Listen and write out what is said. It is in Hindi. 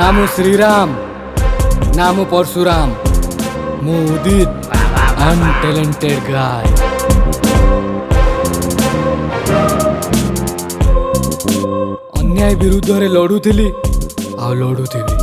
नाम श्रीराम नाम परशुराम मु उदित अनटैलेंटेड गाय अन्याय विरुद्ध रे लड़ुथिली आ लड़ुथिली